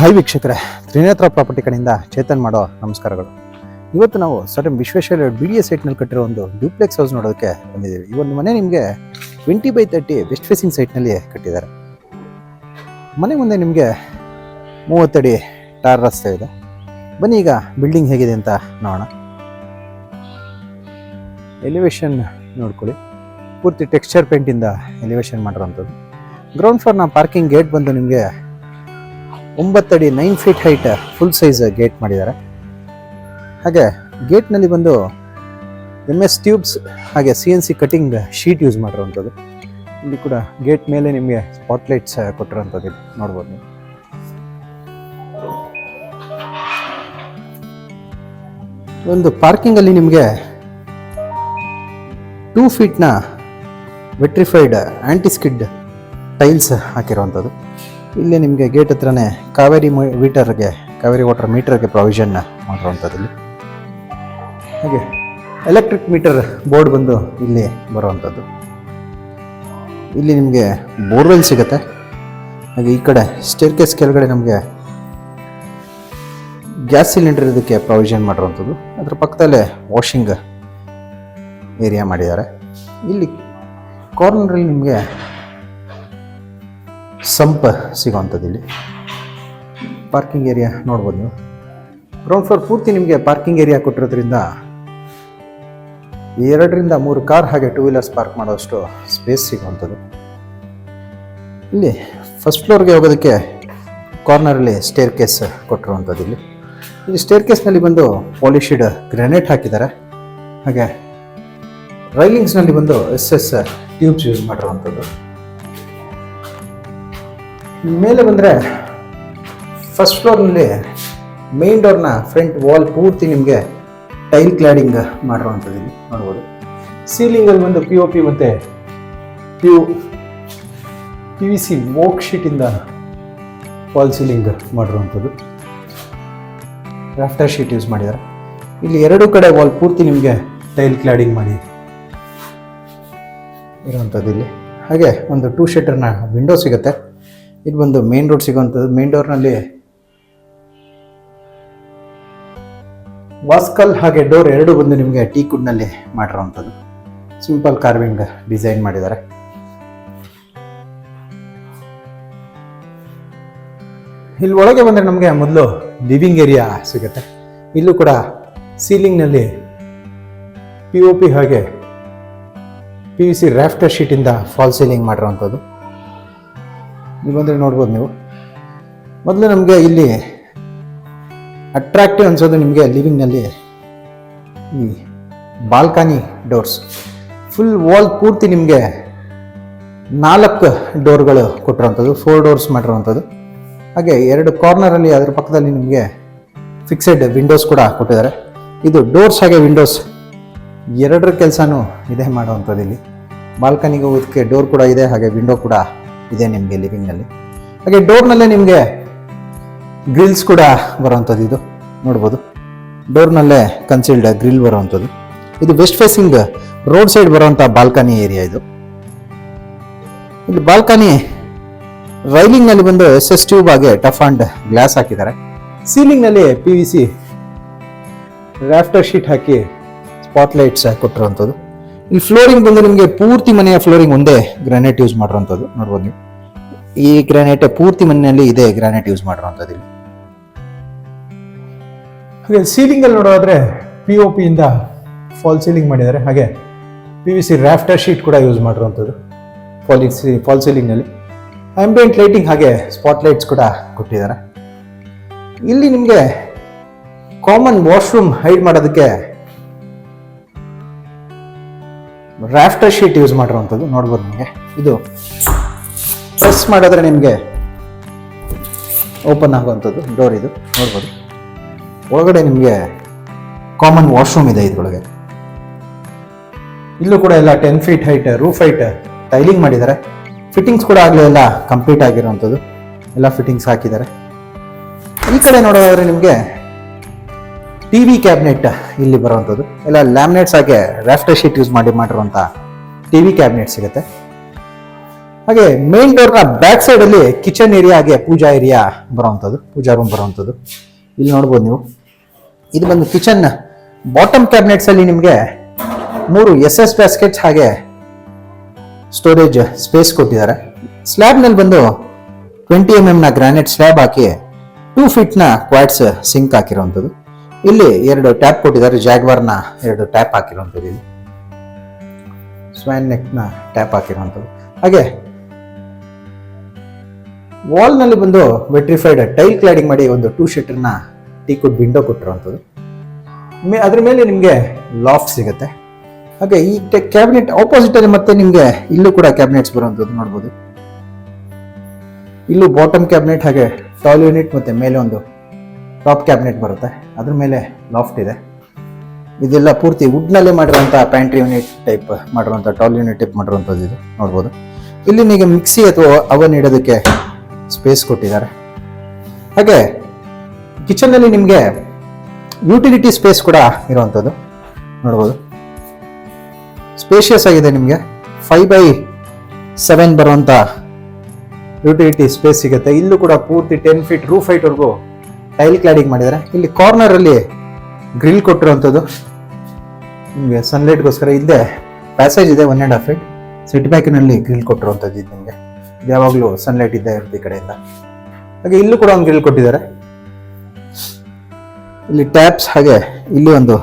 Hi ವೀಕ್ಷಕರೇ, Trinetra property ಕಡೆಯಿಂದ ಚೇತನ್ ಮಾಡೋ ನಮಸ್ಕಾರಗಳು. ಇವತ್ತು ನಾವು ಸರ್ ವಿಶ್ವೇಶ್ವರ BDA ಸೈಟ್ನಲ್ಲಿ ಕಟ್ಟಿರೋ ಒಂದು ಡ್ಯೂಪ್ಲೆಕ್ಸ್ ಹೌಸ್ ನೋಡೋದಕ್ಕೆ ಬಂದಿದ್ದೀವಿ. ಈ ಒಂದು ಮನೆ ನಿಮಗೆ 20/30 ವೆಸ್ಟ್ ಫೇಸಿಂಗ್ ಸೈಟ್ನಲ್ಲಿ ಕಟ್ಟಿದ್ದಾರೆ. ಮನೆ ಮುಂದೆ ನಿಮಗೆ 30 ಅಡಿ ಟಾರ್ ರಸ್ತೆ ಇದೆ. ಬನ್ನಿ ಈಗ ಬಿಲ್ಡಿಂಗ್ ಹೇಗಿದೆ ಅಂತ ನೋಡೋಣ. ಎಲಿವೇಶನ್ ನೋಡ್ಕೊಳ್ಳಿ, ಪೂರ್ತಿ ಟೆಕ್ಸ್ಚರ್ ಪೇಂಟಿಂದ ಎಲಿವೇಶನ್ ಮಾಡಿರೋಂಥದ್ದು. ಗ್ರೌಂಡ್ ಫ್ಲೋರ್ನ ಪಾರ್ಕಿಂಗ್ ಗೇಟ್ ಬಂದು ನಿಮಗೆ 9 ಅಡಿ 9 feet height full size gate ಮಾಡಿದ್ದಾರೆ. ಹಾಗೆ ಗೇಟ್ನಲ್ಲಿ ಬಂದು MS ಟ್ಯೂಬ್ಸ್ ಹಾಗೆ CNC ಕಟಿಂಗ್ ಶೀಟ್ ಯೂಸ್ ಮಾಡಿರೋವಂಥದ್ದು. ಇಲ್ಲಿ ಕೂಡ ಗೇಟ್ ಮೇಲೆ ನಿಮಗೆ ಸ್ಪಾಟ್ಲೈಟ್ಸ್ ಕೊಟ್ಟಿರೋಂಥದ್ದು ನೋಡ್ಬೋದು ನೀವು. ಒಂದು ಪಾರ್ಕಿಂಗಲ್ಲಿ ನಿಮಗೆ 2 ಫೀಟ್ನ ವೆಟ್ರಿಫೈಡ್ ಆಂಟಿಸ್ಕಿಡ್ ಟೈಲ್ಸ್ ಹಾಕಿರೋವಂಥದ್ದು. ಇಲ್ಲಿ ನಿಮಗೆ ಗೇಟ್ ಹತ್ರನೇ ಕಾವೇರಿ ವಾಟರ್ ಮೀಟರ್ಗೆ ಪ್ರಾವಿಷನ್ ಮಾಡಿರುವಂಥದ್ದು. ಇಲ್ಲಿ ಹಾಗೆ ಎಲೆಕ್ಟ್ರಿಕ್ ಮೀಟರ್ ಬೋರ್ಡ್ ಬಂದು ಇಲ್ಲಿ ಬರುವಂಥದ್ದು. ಇಲ್ಲಿ ನಿಮಗೆ ಬೋರ್ವೆಲ್ ಸಿಗುತ್ತೆ. ಹಾಗೆ ಈ ಕಡೆ ಸ್ಟೇರ್ಕೇಸ್ ಕೆಳಗಡೆ ನಮಗೆ ಗ್ಯಾಸ್ ಸಿಲಿಂಡರ್ ಇದಕ್ಕೆ ಪ್ರಾವಿಷನ್ ಮಾಡಿರುವಂಥದ್ದು. ಅದರ ಪಕ್ಕದಲ್ಲೇ ವಾಷಿಂಗ್ ಏರಿಯಾ ಮಾಡಿದ್ದಾರೆ. ಇಲ್ಲಿ ಕಾರ್ನರಲ್ಲಿ ನಿಮಗೆ ಸಂಪ್ ಸಿಗೋವಂಥದ್ದು. ಇಲ್ಲಿ ಪಾರ್ಕಿಂಗ್ ಏರಿಯಾ ನೋಡ್ಬೋದು ನೀವು. ಗ್ರೌಂಡ್ ಫ್ಲೋರ್ ಪೂರ್ತಿ ನಿಮಗೆ ಪಾರ್ಕಿಂಗ್ ಏರಿಯಾ ಕೊಟ್ಟಿರೋದ್ರಿಂದ 2 ರಿಂದ 3 ಕಾರ್ ಹಾಗೆ 2 ವೀಲರ್ಸ್ ಪಾರ್ಕ್ ಮಾಡೋಷ್ಟು ಸ್ಪೇಸ್ ಸಿಗುವಂಥದ್ದು. ಇಲ್ಲಿ ಫಸ್ಟ್ ಫ್ಲೋರ್ಗೆ ಹೋಗೋದಕ್ಕೆ ಕಾರ್ನರಲ್ಲಿ ಸ್ಟೇರ್ ಕೇಸ್ ಕೊಟ್ಟಿರುವಂಥದ್ದು. ಇಲ್ಲಿ ಸ್ಟೇರ್ ಕೇಸ್ನಲ್ಲಿ ಬಂದು ಪಾಲಿಶ್ಡ್ ಗ್ರಾನೈಟ್ ಹಾಕಿದ್ದಾರೆ. ಹಾಗೆ ರೈಲಿಂಗ್ಸ್ನಲ್ಲಿ ಬಂದು SS ಟ್ಯೂಬ್ಸ್ ಯೂಸ್ ಮಾಡಿರುವಂಥದ್ದು. ಮೇಲೆ ಬಂದರೆ ಫಸ್ಟ್ ಫ್ಲೋರ್ನಲ್ಲಿ ಮೇನ್ ಡೋರ್ನ ಫ್ರಂಟ್ ವಾಲ್ ಪೂರ್ತಿ ನಿಮಗೆ ಟೈಲ್ ಕ್ಲಾಡಿಂಗ್ ಮಾಡಿರುವಂಥದ್ದು ಇಲ್ಲಿ ನೋಡ್ಬೋದು. ಸೀಲಿಂಗಲ್ಲಿ ಬಂದು POP ಮತ್ತು PVC ವೋಕ್ ಶೀಟಿಂದ ವಾಲ್ ಸೀಲಿಂಗ್ ಮಾಡಿರುವಂಥದ್ದು. ರಾಫ್ಟರ್ ಶೀಟ್ ಯೂಸ್ ಮಾಡಿದ್ದಾರೆ. ಇಲ್ಲಿ 2 ಕಡೆ ವಾಲ್ ಪೂರ್ತಿ ನಿಮಗೆ ಟೈಲ್ ಕ್ಲಾಡಿಂಗ್ ಮಾಡಿ ಇರುವಂಥದ್ದು. ಇಲ್ಲಿ ಹಾಗೆ ಒಂದು 2 ಶಟರ್ನ ವಿಂಡೋ ಸಿಗುತ್ತೆ. ಇದು ಬಂದು ಮೇನ್ ರೋಡ್ ಸಿಗುವಂಥದ್ದು. ಮೇನ್ ಡೋರ್ನಲ್ಲಿ ವಾಸ್ಕಲ್ ಹಾಗೆ ಡೋರ್ 2 ಬಂದು ನಿಮಗೆ ಟೀಕುಡ್ನಲ್ಲಿ ಮಾಡಿರೋವಂಥದ್ದು. ಸಿಂಪಲ್ ಕಾರ್ವಿಂಗ್ ಡಿಸೈನ್ ಮಾಡಿದ್ದಾರೆ. ಇಲ್ಲಿ ಒಳಗೆ ಬಂದರೆ ನಮಗೆ ಮೊದಲು ಲಿವಿಂಗ್ ಏರಿಯಾ ಸಿಗುತ್ತೆ. ಇಲ್ಲೂ ಕೂಡ ಸೀಲಿಂಗ್ನಲ್ಲಿ POP ಹಾಗೆ PVC ರಾಫ್ಟರ್ ಶೀಟಿಂದ ಫಾಲ್ ಸೀಲಿಂಗ್ ಮಾಡಿರೋವಂಥದ್ದು. ನೀವು ಬಂದರೆ ನೋಡ್ಬೋದು ನೀವು. ಮೊದಲು ನಮಗೆ ಇಲ್ಲಿ ಅಟ್ರಾಕ್ಟಿವ್ ಅನ್ಸೋದು ನಿಮಗೆ ಲಿವಿಂಗ್ನಲ್ಲಿ ಈ ಬಾಲ್ಕನಿ ಡೋರ್ಸ್. ಫುಲ್ ವಾಲ್ ಪೂರ್ತಿ ನಿಮಗೆ 4 ಡೋರ್ಗಳು ಕೊಟ್ಟಿರೋವಂಥದ್ದು, 4 ಡೋರ್ಸ್ ಮಾಡಿರೋವಂಥದ್ದು. ಹಾಗೆ 2 ಕಾರ್ನರಲ್ಲಿ ಅದರ ಪಕ್ಕದಲ್ಲಿ ನಿಮಗೆ ಫಿಕ್ಸೆಡ್ ವಿಂಡೋಸ್ ಕೂಡ ಕೊಟ್ಟಿದ್ದಾರೆ. ಇದು ಡೋರ್ಸ್ ಹಾಗೆ ವಿಂಡೋಸ್ 2ರ ಕೆಲಸನೂ ಇದೇ ಮಾಡುವಂಥದ್ದು. ಇಲ್ಲಿ ಬಾಲ್ಕನಿಗೆ ಹೋಗೋದಕ್ಕೆ ಡೋರ್ ಕೂಡ ಇದೆ, ಹಾಗೆ ವಿಂಡೋ ಕೂಡ ಇದೆ ನಿಮಗೆ ಲಿವಿಂಗ್ನಲ್ಲಿ. ಹಾಗೆ ಡೋರ್ನಲ್ಲೇ ನಿಮಗೆ ಗ್ರಿಲ್ಸ್ ಕೂಡ ಬರುವಂಥದ್ದು. ಇದು ನೋಡ್ಬೋದು, ಡೋರ್ನಲ್ಲೇ ಕನ್ಸೀಲ್ಡ್ ಗ್ರಿಲ್ ಬರುವಂಥದ್ದು. ಇದು ವೆಸ್ಟ್ ಫೇಸಿಂಗ್ ರೋಡ್ ಸೈಡ್ ಬರುವಂಥ ಬಾಲ್ಕನಿ ಏರಿಯಾ ಇದು. ಇಲ್ಲಿ ಬಾಲ್ಕನಿ ರೈಲಿಂಗ್ನಲ್ಲಿ ಬಂದು SS ಟ್ಯೂಬ್ ಹಾಗೆ ಟಫ್ ಅಂಡ್ ಗ್ಲಾಸ್ ಹಾಕಿದ್ದಾರೆ. ಸೀಲಿಂಗ್ನಲ್ಲಿ PVC ರಾಫ್ಟರ್ ಶೀಟ್ ಹಾಕಿ ಸ್ಪಾಟ್ಲೈಟ್ಸ್ ಕೊಟ್ಟಿರುವಂಥದ್ದು. ಇಲ್ಲಿ ಫ್ಲೋರಿಂಗ್ ಬಂದು ನಿಮಗೆ ಪೂರ್ತಿ ಮನೆಯ ಫ್ಲೋರಿಂಗ್ ಒಂದೇ ಗ್ರಾನೈಟ್ ಯೂಸ್ ಮಾಡಿರೋವಂಥದ್ದು ನೋಡ್ಬೋದು ನೀವು. ಈ ಗ್ರಾನೈಟ್ ಪೂರ್ತಿ ಮನೆಯಲ್ಲಿ ಇದೆ ಗ್ರಾನೈಟ್ ಯೂಸ್ ಮಾಡಿರೋವಂಥದ್ದು. ಇಲ್ಲಿ ಹಾಗೆ ಸೀಲಿಂಗಲ್ಲಿ ನೋಡೋದಾದ್ರೆ POP ಇಂದ ಫಾಲ್ ಸೀಲಿಂಗ್ ಮಾಡಿದ್ದಾರೆ. ಹಾಗೆ PVC ರಾಫ್ಟರ್ ಶೀಟ್ ಕೂಡ ಯೂಸ್ ಮಾಡಿರುವಂಥದ್ದು ಫಾಲ್ ಸೀಲಿಂಗ್ನಲ್ಲಿ. ಆಂಬಿಯಂಟ್ ಲೈಟಿಂಗ್ ಹಾಗೆ ಸ್ಪಾಟ್ಲೈಟ್ಸ್ ಕೂಡ ಕೊಟ್ಟಿದ್ದಾರೆ. ಇಲ್ಲಿ ನಿಮಗೆ ಕಾಮನ್ ವಾಶ್ರೂಮ್ ಹೈಡ್ ಮಾಡೋದಕ್ಕೆ ರಾಫ್ಟರ್ ಶೀಟ್ ಯೂಸ್ ಮಾಡಿರುವಂಥದ್ದು ನೋಡ್ಬೋದು ನಿಮಗೆ. ಇದು ಪ್ರೆಸ್ ಮಾಡಿದ್ರೆ ನಿಮಗೆ ಓಪನ್ ಆಗುವಂಥದ್ದು ಡೋರ್. ಇದು ನೋಡ್ಬೋದು. ಒಳಗಡೆ ನಿಮಗೆ ಕಾಮನ್ ವಾಶ್ರೂಮ್ ಇದೆ ಇದ್ರೊಳಗೆ. ಇಲ್ಲೂ ಕೂಡ ಎಲ್ಲ 10 feet height roof height tiling ಮಾಡಿದ್ದಾರೆ. ಫಿಟ್ಟಿಂಗ್ಸ್ ಕೂಡ ಆಗಲೇ ಎಲ್ಲ ಕಂಪ್ಲೀಟ್ ಆಗಿರುವಂಥದ್ದು. ಎಲ್ಲ ಫಿಟ್ಟಿಂಗ್ಸ್ ಹಾಕಿದ್ದಾರೆ. ಈ ಕಡೆ ನೋಡೋದಾದ್ರೆ ನಿಮಗೆ TV ಕ್ಯಾಬಿನೆಟ್ ಇಲ್ಲಿ ಬರುವಂಥದ್ದು. ಎಲ್ಲ ಲ್ಯಾಮಿನೇಟ್ಸ್ ಹಾಗೆ ರಾಫ್ಟರ್ ಶೀಟ್ ಯೂಸ್ ಮಾಡಿರುವಂಥ TV ಕ್ಯಾಬಿನೆಟ್ ಸಿಗುತ್ತೆ. ಹಾಗೆ ಮೇನ್ ಡೋರ್ನ ಬ್ಯಾಕ್ ಸೈಡ್ ಅಲ್ಲಿ ಕಿಚನ್ ಏರಿಯಾ ಹಾಗೆ ಪೂಜಾ ಏರಿಯಾ ಬರುವಂಥದ್ದು, ಪೂಜಾ ರೂಮ್ ಬರುವಂಥದ್ದು. ಇಲ್ಲಿ ನೋಡ್ಬೋದು ನೀವು. ಇದು ಬಂದು ಕಿಚನ್ ಬಾಟಮ್ ಕ್ಯಾಬಿನೆಟ್ಸ್ ಅಲ್ಲಿ ನಿಮಗೆ 3 SS ಬ್ಯಾಸ್ಕೆಟ್ಸ್ ಹಾಗೆ ಸ್ಟೋರೇಜ್ ಸ್ಪೇಸ್ ಕೊಟ್ಟಿದ್ದಾರೆ. ಸ್ಲ್ಯಾಬ್ ನಲ್ಲಿ ಬಂದು 20 mm ನ ಗ್ರಾನೈಟ್ ಸ್ಲ್ಯಾಬ್ ಹಾಕಿ 2 feet ನ ಕ್ವಾಡ್ಸ್ ಸಿಂಕ್ ಹಾಕಿರುವಂಥದ್ದು. ಇಲ್ಲಿ 2 ಟ್ಯಾಪ್ ಕೊಟ್ಟಿದ್ದಾರೆ, ಜಾಗ್ವಾರ್ನ 2 ಟ್ಯಾಪ್ ಹಾಕಿರುವಂಥದ್ದು. ಇಲ್ಲಿ ಸ್ವ್ಯಾನ್ ನೆಕ್ ನ ಟ್ಯಾಪ್ ಹಾಕಿರುವಂಥದ್ದು. ಹಾಗೆ ವಾಲ್ ನಲ್ಲಿ ಬಂದು ವೆಟ್ರಿಫೈಡ್ ಟೈಲ್ ಕ್ಲಾಡಿಂಗ್ ಮಾಡಿ ಒಂದು 2 ಶೀಟರ್ ನ ಟೀಕುಡ್ ವಿಂಡೋ ಕೊಟ್ಟಿರುವಂಥದ್ದು. ಅದ್ರ ಮೇಲೆ ನಿಮಗೆ ಲಾಫ್ಟ್ ಸಿಗುತ್ತೆ. ಹಾಗೆ ಈ ಕ್ಯಾಬಿನೆಟ್ ಆಪೋಸಿಟ್ ಅಲ್ಲಿ ಮತ್ತೆ ನಿಮಗೆ ಇಲ್ಲೂ ಕೂಡ ಕ್ಯಾಬಿನೆಟ್ಸ್ ಬರುವಂಥದ್ದು ನೋಡ್ಬೋದು. ಇಲ್ಲೂ ಬಾಟಮ್ ಕ್ಯಾಬಿನೆಟ್ ಹಾಗೆ ಟಾಲ್ ಯೂನಿಟ್ ಮತ್ತೆ ಮೇಲೆ ಒಂದು ಟಾಪ್ ಕ್ಯಾಬಿನೆಟ್ ಬರುತ್ತೆ. ಅದ್ರ ಮೇಲೆ ಲಾಫ್ಟ್ ಇದೆ. ಇದೆಲ್ಲ ಪೂರ್ತಿ ವುಡ್ ನಲ್ಲೇ ಮಾಡಿರುವಂತಹ ಪ್ಯಾಂಟ್ರಿ ಯೂನಿಟ್ ಟೈಪ್ ಮಾಡಿರುವಂತಹ ಟಾಲ್ ಯೂನಿಟ್ ಟೈಪ್ ಮಾಡಿರುವಂಥದ್ದು ಇದು ನೋಡ್ಬೋದು. ಇಲ್ಲಿ ನಿಮಗೆ ಮಿಕ್ಸಿ ಅಥವಾ ಅವನ್ ಇಡೋದಕ್ಕೆ ಸ್ಪೇಸ್ ಕೊಟ್ಟಿದ್ದಾರೆ. ಹಾಗೆ ಕಿಚನ್ ಅಲ್ಲಿ ನಿಮಗೆ ಯುಟಿಲಿಟಿ ಸ್ಪೇಸ್ ಕೂಡ ಇರುವಂಥದ್ದು ನೋಡ್ಬೋದು. ಸ್ಪೇಷಿಯಸ್ ಆಗಿದೆ, ನಿಮಗೆ 5x7 ಬರುವಂತ ಯುಟಿಲಿಟಿ ಸ್ಪೇಸ್ ಸಿಗುತ್ತೆ. ಇಲ್ಲೂ ಕೂಡ ಪೂರ್ತಿ 10 feet ರೂಫ್ ಹೈಟ್ ವರೆಗೂ ಟೈಲ್ ಕ್ಲಾಡಿಂಗ್ ಮಾಡಿದ್ದಾರೆ. ಇಲ್ಲಿ ಕಾರ್ನರ್ ಅಲ್ಲಿ ಗ್ರಿಲ್ ಕೊಟ್ಟಿರುವಂಥದ್ದು ನಿಮಗೆ ಸನ್ಲೈಟ್ಗೋಸ್ಕರ. ಹಿಂದೆ ಪ್ಯಾಸೇಜ್ ಇದೆ 1.5 feet. ಸಿಟ್ ಬ್ಯಾಕಿನಲ್ಲಿ ಗ್ರಿಲ್ ಕೊಟ್ಟಿರುವಂಥದ್ದು ಇದು ನಿಮಗೆ. ಯಾವಾಗಲೂ ಸನ್ಲೈಟ್ ಇದ್ದೇ ಇರುತ್ತೆ ಈ ಕಡೆಯಿಂದ. ಹಾಗೆ ಇಲ್ಲೂ ಕೂಡ ಒಂದು ಗ್ರಿಲ್ ಕೊಟ್ಟಿದ್ದಾರೆ. ಇಲ್ಲಿ ಟ್ಯಾಪ್ಸ್ ಹಾಗೆ ಇಲ್ಲಿ ಒಂದು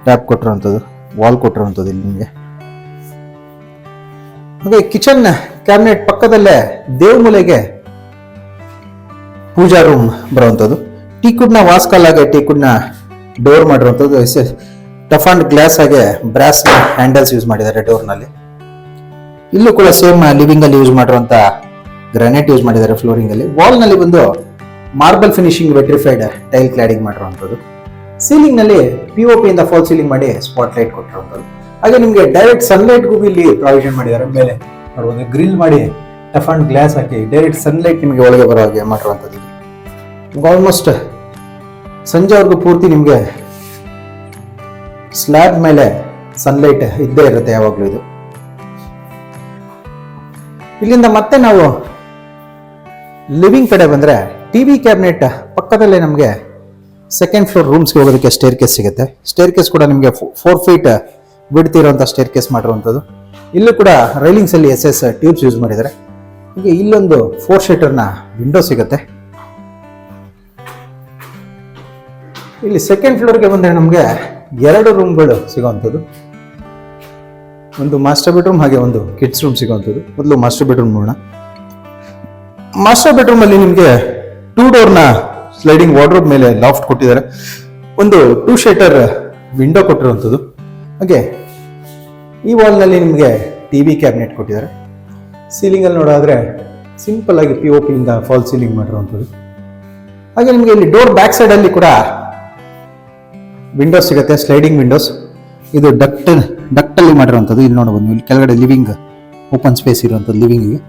ಟ್ಯಾಪ್ ಕೊಟ್ಟಿರುವಂಥದ್ದು, ವಾಲ್ ಕೊಟ್ಟಿರುವಂಥದ್ದು ಇಲ್ಲಿ ನಿಮಗೆ. ಹಾಗೆ ಕಿಚನ್ ಕ್ಯಾಬಿನೆಟ್ ಪಕ್ಕದಲ್ಲೇ ದೇವ್ ಮೂಲೆಗೆ ಪೂಜಾ ರೂಮ್ ಬರುವಂಥದ್ದು. ಟೀಕುಡ್ನ ವಾಸ್ಕಲ್ ಹಾಗೆ ಟೀಕುಡ್ನ ಡೋರ್ ಮಾಡಿರುವಂಥದ್ದು. ಟಫ್ ಅಂಡ್ ಗ್ಲಾಸ್ ಹಾಗೆ ಬ್ರಾಸ್ ಹ್ಯಾಂಡಲ್ಸ್ ಯೂಸ್ ಮಾಡಿದ್ದಾರೆ ಡೋರ್ನಲ್ಲಿ. ಇಲ್ಲೂ ಕೂಡ ಸೇಮ್ ಲಿವಿಂಗ್ ಅಲ್ಲಿ ಯೂಸ್ ಮಾಡಿರುವಂತ ಗ್ರಾನೈಟ್ ಯೂಸ್ ಮಾಡಿದ್ದಾರೆ ಫ್ಲೋರಿಂಗ್ ಅಲ್ಲಿ. ವಾಲ್ ನಲ್ಲಿ ಬಂದು marble finishing vitrified tile cladding ಮಾಡಿರುವಂಥದ್ದು. ಸೀಲಿಂಗ್ ನಲ್ಲಿ POP ಇಂದ ಫಾಲ್ ಸೀಲಿಂಗ್ ಮಾಡಿ ಸ್ಪಾಟ್ ಲೈಟ್ ಕೊಟ್ಟಿರುವಂಥದ್ದು. ಹಾಗೆ ನಿಮಗೆ ಡೈರೆಕ್ಟ್ ಸನ್ಲೈಟ್ ಗೂ ಇಲ್ಲಿ ಪ್ರಾವಿಷನ್ ಮಾಡಿದ್ದಾರೆ. ಮೇಲೆ ನೋಡಬಹುದು ಗ್ರಿಲ್ ಮಾಡಿ tough and glass hockey direct sunlight ನಿಮಗೆ ಒಳಗೆ ಬರೋ ಹಾಗೆ ಮಾಡಿರುವಂಥದ್ದು. ಆಲ್ಮೋಸ್ಟ್ ಸಂಜೆವರೆಗೂ ಪೂರ್ತಿ ನಿಮಗೆ ಸ್ಲ್ಯಾಬ್ ಮೇಲೆ ಸನ್ಲೈಟ್ ಇದ್ದೇ ಇರುತ್ತೆ ಯಾವಾಗಲೂ ಇದು. ಇಲ್ಲಿಂದ ಮತ್ತೆ ನಾವು ಲಿವಿಂಗ್ ಕಡೆ ಬಂದ್ರೆ ಟಿವಿ ಕ್ಯಾಬಿನೆಟ್ ಪಕ್ಕದಲ್ಲೇ ನಮಗೆ ಸೆಕೆಂಡ್ ಫ್ಲೋರ್ ರೂಮ್ಸ್ಗೆ ಹೋಗೋದಕ್ಕೆ ಸ್ಟೇರ್ ಕೇಸ್ ಸಿಗುತ್ತೆ. ಸ್ಟೇರ್ ಕೇಸ್ ಕೂಡ ನಿಮಗೆ 4 feet ವಿಡ್ತ್ ಇರುವಂತಹ ಸ್ಟೇರ್ ಕೇಸ್ ಮಾಡಿರುವಂಥದ್ದು. ಇಲ್ಲೂ ಕೂಡ ರೈಲಿಂಗ್ಸ್ ಅಲ್ಲಿ SS ಟ್ಯೂಬ್ಸ್ ಯೂಸ್ ಮಾಡಿದ್ದಾರೆ. ಹೀಗೆ ಇಲ್ಲೊಂದು 4 ಶೀಟರ್ನ ವಿಂಡೋ ಸಿಗುತ್ತೆ. ಇಲ್ಲಿ ಸೆಕೆಂಡ್ ಫ್ಲೋರ್ಗೆ ಬಂದರೆ ನಮಗೆ 2 ರೂಮ್ಗಳು ಸಿಗುವಂಥದ್ದು. ಒಂದು ಮಾಸ್ಟರ್ ಬೆಡ್ರೂಮ್ ಹಾಗೆ ಒಂದು ಕಿಡ್ಸ್ ರೂಮ್ ಸಿಗುವಂಥದ್ದು. ಮೊದಲು ಮಾಸ್ಟರ್ ಬೆಡ್ರೂಮ್ ನೋಡೋಣ. ಮಾಸ್ಟರ್ ಬೆಡ್ರೂಮ್ ಅಲ್ಲಿ ನಿಮಗೆ 2 ಡೋರ್ನ ಸ್ಲೈಡಿಂಗ್ ವಾರ್ಡ್ರೋಬ್ ಮೇಲೆ ಲಾಫ್ಟ್ ಕೊಟ್ಟಿದ್ದಾರೆ. ಒಂದು 2 ಶೀಟರ್ ವಿಂಡೋ ಕೊಟ್ಟಿರುವಂಥದ್ದು. ಹಾಗೆ ಈ ವಾಲ್ ನಲ್ಲಿ ನಿಮಗೆ ಟಿವಿ ಕ್ಯಾಬಿನೆಟ್ ಕೊಟ್ಟಿದ್ದಾರೆ. ಸೀಲಿಂಗ್ ಅಲ್ಲಿ ನೋಡೋದಾದ್ರೆ ಸಿಂಪಲ್ ಆಗಿ POP ಇಂದ ಫಾಲ್ ಸೀಲಿಂಗ್ ಮಾಡಿರುವಂಥದ್ದು. ಹಾಗೆ ನಿಮಗೆ ಇಲ್ಲಿ ಡೋರ್ ಬ್ಯಾಕ್ ಸೈಡ್ ಅಲ್ಲಿ ಕೂಡ ವಿಂಡೋಸ್ ಸಿಗುತ್ತೆ, ಸ್ಲೈಡಿಂಗ್ ವಿಂಡೋಸ್. ಇದು ಡಕ್ಟ್ ಅಲ್ಲಿ ಮಾಡಿರುವಂಥದ್ದು. ಇಲ್ಲಿ ನೋಡಬಹುದು, ಇಲ್ಲಿ ಕೆಳಗಡೆ ಲಿವಿಂಗ್ ಓಪನ್ ಸ್ಪೇಸ್ ಇರುವಂಥದ್ದು. ಲಿವಿಂಗಿಗೆ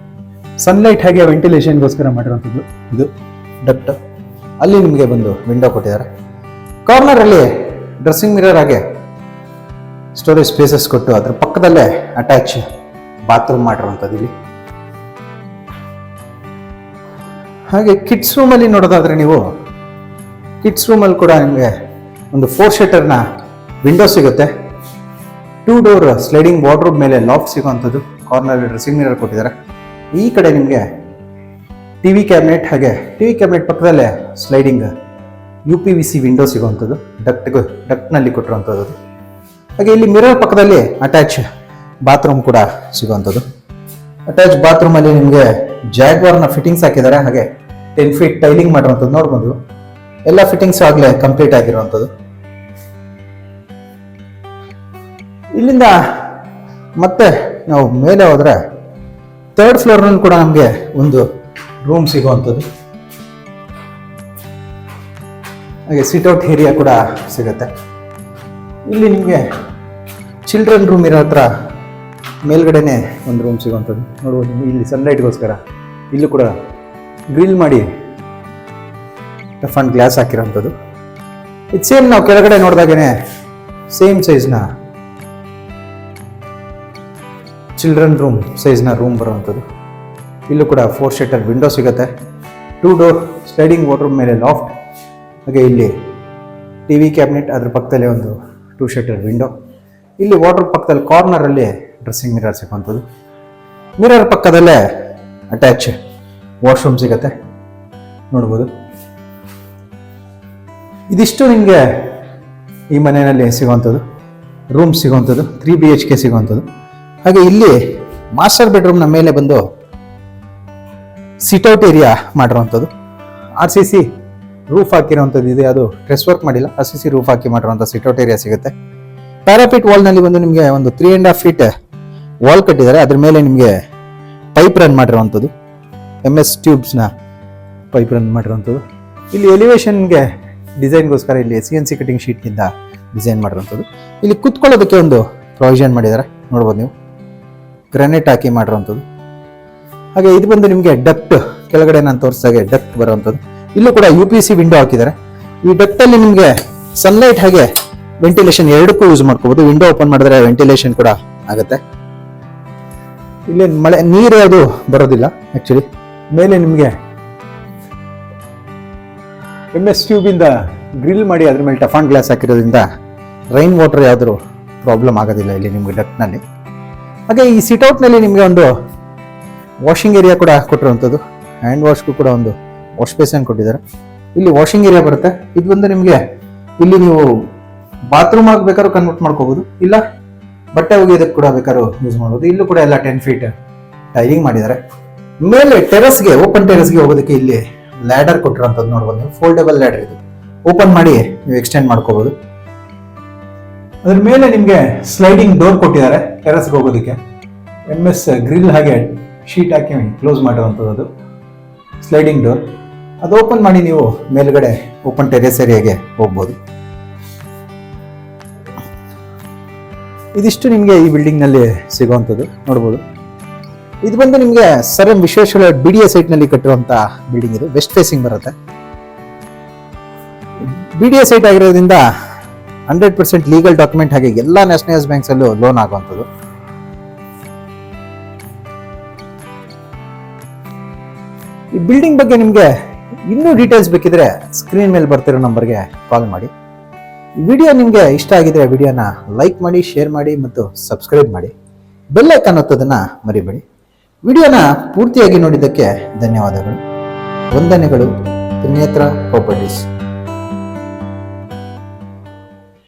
ಸನ್ಲೈಟ್ ಹಾಗೆ ವೆಂಟಿಲೇಷನ್ಗೋಸ್ಕರ ಮಾಡಿರುವಂಥದ್ದು ಇದು ಡಕ್ಟ್. ಅಲ್ಲಿ ನಿಮಗೆ ಬಂದು ವಿಂಡೋ ಕೊಟ್ಟಿದ್ದಾರೆ. ಕಾರ್ನರ್ ಅಲ್ಲಿ ಡ್ರೆಸ್ಸಿಂಗ್ ಮಿರರ್ ಹಾಗೆ ಸ್ಟೋರೇಜ್ ಸ್ಪೇಸಸ್ ಕೊಟ್ಟು ಅದ್ರ ಪಕ್ಕದಲ್ಲೇ ಅಟ್ಯಾಚ್ ಬಾತ್ರೂಮ್ ಮಾಡಿರುವಂಥದ್ದು ಇಲ್ಲಿ. ಹಾಗೆ ಕಿಡ್ಸ್ ರೂಮ್ ಅಲ್ಲಿ ನೋಡೋದಾದ್ರೆ ನೀವು ಕಿಡ್ಸ್ ರೂಮ್ ಅಲ್ಲಿ ಕೂಡ ನಿಮಗೆ ಒಂದು 4 ಶೀಟರ್ನ ವಿಂಡೋ ಸಿಗುತ್ತೆ. 2 ಡೋರ್ ಸ್ಲೈಡಿಂಗ್ ವಾರ್ಡ್ರೋಬ್ ಮೇಲೆ ಲಾಫ್ಟ್ ಸಿಗುವಂಥದ್ದು. ಕಾರ್ನರ್ ಡ್ರೆಸ್ಸಿಂಗ್ ಮಿರರ್ ಕೊಟ್ಟಿದ್ದಾರೆ. ಈ ಕಡೆ ನಿಮಗೆ ಟಿವಿ ಕ್ಯಾಬಿನೆಟ್ ಹಾಗೆ ಟಿವಿ ಕ್ಯಾಬಿನೆಟ್ ಪಕ್ಕದಲ್ಲೇ ಸ್ಲೈಡಿಂಗ್ UPVC ವಿಂಡೋ ಸಿಗುವಂಥದ್ದು. ಡಕ್ಟ್ನಲ್ಲಿ ಕೊಟ್ಟಿರುವಂಥದ್ದು. ಹಾಗೆ ಇಲ್ಲಿ ಮಿರರ್ ಪಕ್ಕದಲ್ಲಿ ಅಟ್ಯಾಚ್ ಬಾತ್ರೂಮ್ ಕೂಡ ಸಿಗುವಂಥದ್ದು. ಅಟ್ಯಾಚ್ ಬಾತ್ರೂಮ್ ಅಲ್ಲಿ ನಿಮಗೆ ಜಾಗ್ವಾರ್ನ ಫಿಟ್ಟಿಂಗ್ಸ್ ಹಾಕಿದ್ದಾರೆ. ಹಾಗೆ 10 feet ಟೈಲಿಂಗ್ ಮಾಡಿರುವಂಥದ್ದು ನೋಡ್ಬೋದು. ಎಲ್ಲ ಫಿಟ್ಟಿಂಗ್ಸ್ ಆಗಲೇ ಕಂಪ್ಲೀಟ್ ಆಗಿರುವಂಥದ್ದು. ಇಲ್ಲಿಂದ ಮತ್ತೆ ನಾವು ಮೇಲೆ ಹೋದ್ರೆ 3rd ಫ್ಲೋರ್ನಲ್ಲಿ ಕೂಡ ನಮಗೆ ಒಂದು ರೂಮ್ ಸಿಗುವಂಥದ್ದು. ಹಾಗೆ ಸಿಟ್ಔಟ್ ಏರಿಯಾ ಕೂಡ ಸಿಗುತ್ತೆ. ಇಲ್ಲಿ ನಿಮಗೆ ಚಿಲ್ಡ್ರನ್ ರೂಮ್ ಇರೋ ಹತ್ರ ಮೇಲ್ಗಡೆನೆ ಒಂದು ರೂಮ್ ಸಿಗುವಂಥದ್ದು ನೋಡ್ಬೋದು. ಇಲ್ಲಿ ಸನ್ಲೈಟ್ಗೋಸ್ಕರ ಇಲ್ಲೂ ಕೂಡ ಗ್ರಿಲ್ ಮಾಡಿ ಟಫ್ ಅಂಡ್ ಗ್ಲಾಸ್ ಹಾಕಿರೋಂಥದ್ದು. ಇದು ಸೇಮ್ ನಾವು ಕೆಳಗಡೆ ನೋಡಿದಾಗೇನೆ ಸೇಮ್ ಸೈಜ್ನ ಚಿಲ್ಡ್ರನ್ ರೂಮ್ ಸೈಜ್ನ ರೂಮ್ ಬರುವಂಥದ್ದು. ಇಲ್ಲೂ ಕೂಡ 4 ಶಟರ್ ವಿಂಡೋ ಸಿಗುತ್ತೆ. 2 ಡೋರ್ ಸ್ಲೈಡಿಂಗ್ ವಾರ್ಡ್ರೂಮ್ ಮೇಲೆ ಲಾಫ್ಟ್, ಹಾಗೆ ಇಲ್ಲಿ ಟಿ ವಿ ಕ್ಯಾಬಿನೆಟ್, ಅದ್ರ ಪಕ್ಕದಲ್ಲೇ ಒಂದು 2 ಶಟರ್ ವಿಂಡೋ. ಇಲ್ಲಿ ವಾರ್ಡ್ರೂಮ್ ಪಕ್ಕದಲ್ಲಿ ಕಾರ್ನರಲ್ಲಿ ಡ್ರೆಸ್ಸಿಂಗ್ ಮಿರರ್ ಸಿಗುವಂಥದ್ದು. ಮಿರರ್ ಪಕ್ಕದಲ್ಲೇ ಅಟ್ಯಾಚ್ ವಾಶ್ರೂಮ್ ಸಿಗುತ್ತೆ, ನೋಡ್ಬೋದು. ಇದಿಷ್ಟು ನಿಮಗೆ ಈ ಮನೆಯಲ್ಲಿ ಸಿಗುವಂಥದ್ದು, ರೂಮ್ ಸಿಗುವಂಥದ್ದು, 3 BHK ಸಿಗುವಂಥದ್ದು. ಹಾಗೆ ಇಲ್ಲಿ ಮಾಸ್ಟರ್ ಬೆಡ್ರೂಮ್ನ ಮೇಲೆ ಬಂದು ಸಿಟ್ಔಟ್ ಏರಿಯಾ ಮಾಡಿರುವಂಥದ್ದು. RCC ರೂಫ್ ಹಾಕಿರೋವಂಥದ್ದು ಇದೆ, ಅದು ಟ್ರೆಸ್ ವರ್ಕ್ ಮಾಡಿಲ್ಲ, RCC ರೂಫ್ ಹಾಕಿ ಮಾಡಿರುವಂಥ ಸಿಟ್ಔಟ್ ಏರಿಯಾ ಸಿಗುತ್ತೆ. ಪ್ಯಾರಾಪಿಟ್ ವಾಲ್ನಲ್ಲಿ ಬಂದು ನಿಮಗೆ ಒಂದು 3.5 ಫೀಟ್ ವಾಲ್ ಕಟ್ಟಿದ್ದಾರೆ, ಅದ್ರ ಮೇಲೆ ನಿಮಗೆ ಪೈಪ್ ರನ್ ಮಾಡಿರುವಂಥದ್ದು, MS ಟ್ಯೂಬ್ಸ್ನ ಪೈಪ್ ರನ್ ಮಾಡಿರುವಂಥದ್ದು. ಇಲ್ಲಿ ಎಲಿವೇಶನ್ಗೆ ಡಿಸೈನ್ಗೋಸ್ಕರ ಇಲ್ಲಿ CNC ಕಟಿಂಗ್ ಶೀಟ್ನಿಂದ ಡಿಸೈನ್ ಮಾಡಿರುವಂಥದ್ದು. ಇಲ್ಲಿ ಕುತ್ಕೊಳ್ಳೋದಕ್ಕೆ ಒಂದು ಪ್ರೊವಿಷನ್ ಮಾಡಿದ್ದಾರೆ, ನೋಡ್ಬೋದು ನೀವು, ಗ್ರಾನೈಟ್ ಹಾಕಿ ಮಾಡಿರುವಂಥದ್ದು. ಹಾಗೆ ಇದು ಬಂದು ನಿಮಗೆ ಡಕ್ಟ್, ಕೆಳಗಡೆ ನಾನು ತೋರಿಸಿದಾಗೆ ಡಕ್ಟ್ ಬರುವಂಥದ್ದು. ಇಲ್ಲೂ ಕೂಡ UPVC ವಿಂಡೋ ಹಾಕಿದ್ದಾರೆ. ಈ ಡಕ್ಟಲ್ಲಿ ನಿಮಗೆ ಸನ್ಲೈಟ್ ಹಾಗೆ ವೆಂಟಿಲೇಷನ್ ಎರಡಕ್ಕೂ ಯೂಸ್ ಮಾಡ್ಕೋಬಹುದು. ವಿಂಡೋ ಓಪನ್ ಮಾಡಿದ್ರೆ ವೆಂಟಿಲೇಷನ್ ಕೂಡ ಆಗುತ್ತೆ. ಇಲ್ಲಿ ಮಳೆ ನೀರು ಅದು ಬರೋದಿಲ್ಲ ಆಕ್ಚುಲಿ. ಮೇಲೆ ನಿಮಗೆ MS ಟ್ಯೂಬಿಂದ ಗ್ರಿಲ್ ಮಾಡಿ ಅದ್ರ ಮೇಲೆ ಟಫಾನ್ ಗ್ಲಾಸ್ ಹಾಕಿರೋದ್ರಿಂದ ರೈನ್ ವಾಟರ್ ಯಾವ್ದಾದ್ರು ಪ್ರಾಬ್ಲಮ್ ಆಗೋದಿಲ್ಲ ಇಲ್ಲಿ ನಿಮ್ಗೆ ಡಕ್ಟ್ನಲ್ಲಿ. ಹಾಗೆ ಈ ಸಿಟ್ಔಟ್ನಲ್ಲಿ ನಿಮಗೆ ಒಂದು ವಾಷಿಂಗ್ ಏರಿಯಾ ಕೂಡ ಕೊಟ್ಟಿರುವಂಥದ್ದು. ಹ್ಯಾಂಡ್ ವಾಶ್ಗೂ ಕೂಡ ಒಂದು ವಾಶ್ ಬೇಸಿನ್ ಕೊಟ್ಟಿದ್ದಾರೆ. ಇಲ್ಲಿ ವಾಷಿಂಗ್ ಏರಿಯಾ ಬರುತ್ತೆ. ಇದು ಬಂದು ನಿಮಗೆ ಇಲ್ಲಿ ನೀವು ಬಾತ್ರೂಮ್ ಆಗಿ ಬೇಕಾದ್ರೂ ಕನ್ವರ್ಟ್ ಮಾಡ್ಕೋಬಹುದು, ಇಲ್ಲ ಬಟ್ಟೆ ಒಗೆಯೋದಕ್ಕೆ ಕೂಡ ಬೇಕಾದ್ರೂ ಯೂಸ್ ಮಾಡ್ಬೋದು. ಇಲ್ಲೂ ಕೂಡ ಎಲ್ಲ 10 ಫೀಟ್ ಟೈಲಿಂಗ್ ಮಾಡಿದ್ದಾರೆ. ಮೇಲೆ ಟೆರಸ್ಗೆ, ಓಪನ್ ಟೆರಸ್ಗೆ ಹೋಗೋದಕ್ಕೆ ಇಲ್ಲಿ ಲ್ಯಾಡರ್ ಕೊಟ್ಟಿರೋಂಥದ್ದು ನೋಡ್ಬೋದು ನೀವು, ಫೋಲ್ಡಬಲ್ ಲ್ಯಾಡರ್. ಇದು ಓಪನ್ ಮಾಡಿ ನೀವು ಎಕ್ಸ್ಟೆಂಡ್ ಮಾಡ್ಕೋಬಹುದು. ಅದ್ರ ಮೇಲೆ ನಿಮಗೆ ಸ್ಲೈಡಿಂಗ್ ಡೋರ್ ಕೊಟ್ಟಿದ್ದಾರೆ ಟೆರಸ್ಗೆ ಹೋಗೋದಕ್ಕೆ. MS ಗ್ರಿಲ್ ಹಾಗೆ ಶೀಟ್ ಹಾಕಿ ಕ್ಲೋಸ್ ಮಾಡಿರುವಂಥದ್ದು ಸ್ಲೈಡಿಂಗ್ ಡೋರ್. ಅದು ಓಪನ್ ಮಾಡಿ ನೀವು ಮೇಲ್ಗಡೆ ಓಪನ್ ಟೆರೇಸ್ ಏರಿಯಾಗೆ ಹೋಗ್ಬೋದು. ಇದಿಷ್ಟು ನಿಮಗೆ ಈ ಬಿಲ್ಡಿಂಗ್ನಲ್ಲಿ ಸಿಗುವಂಥದ್ದು, ನೋಡ್ಬೋದು. ಇದು ಬಂದು ನಿಮಗೆ ಸರ್ ಎಂ ವಿಶ್ವೇಶ್ವರಯ್ಯ BDA ಸೈಟ್ನಲ್ಲಿ ಕಟ್ಟಿರುವಂಥ ಬಿಲ್ಡಿಂಗ್. ಇದು ವೆಸ್ಟ್ ಫೇಸಿಂಗ್ ಬರುತ್ತೆ. BDA ಸೈಟ್ ಆಗಿರೋದ್ರಿಂದ 100% ಲೀಗಲ್ ಡಾಕ್ಯುಮೆಂಟ್, ಹಾಗೆ ಎಲ್ಲ ನ್ಯಾಷನಲೈಸ್ ಬ್ಯಾಂಕ್ಸಲ್ಲೂ ಲೋನ್ ಆಗುವಂಥದ್ದು. ಈ ಬಿಲ್ಡಿಂಗ್ ಬಗ್ಗೆ ನಿಮಗೆ ಇನ್ನೂ ಡೀಟೇಲ್ಸ್ ಬೇಕಿದ್ರೆ ಸ್ಕ್ರೀನ್ ಮೇಲೆ ಬರ್ತಿರೋ ನಂಬರ್ಗೆ ಕಾಲ್ ಮಾಡಿ. ಈ ವಿಡಿಯೋ ನಿಮಗೆ ಇಷ್ಟ ಆಗಿದ್ರೆ ವಿಡಿಯೋನ ಲೈಕ್ ಮಾಡಿ, ಶೇರ್ ಮಾಡಿ ಮತ್ತು ಸಬ್ಸ್ಕ್ರೈಬ್ ಮಾಡಿ. ಬೆಲ್ ಐಕಾನ್ ಒತ್ತೋದನ್ನ ಮರಿಬೇಡಿ. ವಿಡಿಯೋನ ಪೂರ್ತಿಯಾಗಿ ನೋಡಿದ್ದಕ್ಕೆ ಧನ್ಯವಾದಗಳು. ವಂದನೆಗಳು. ತ್ರಿನೇತ್ರ ಪ್ರಾಪರ್ಟೀಸ್.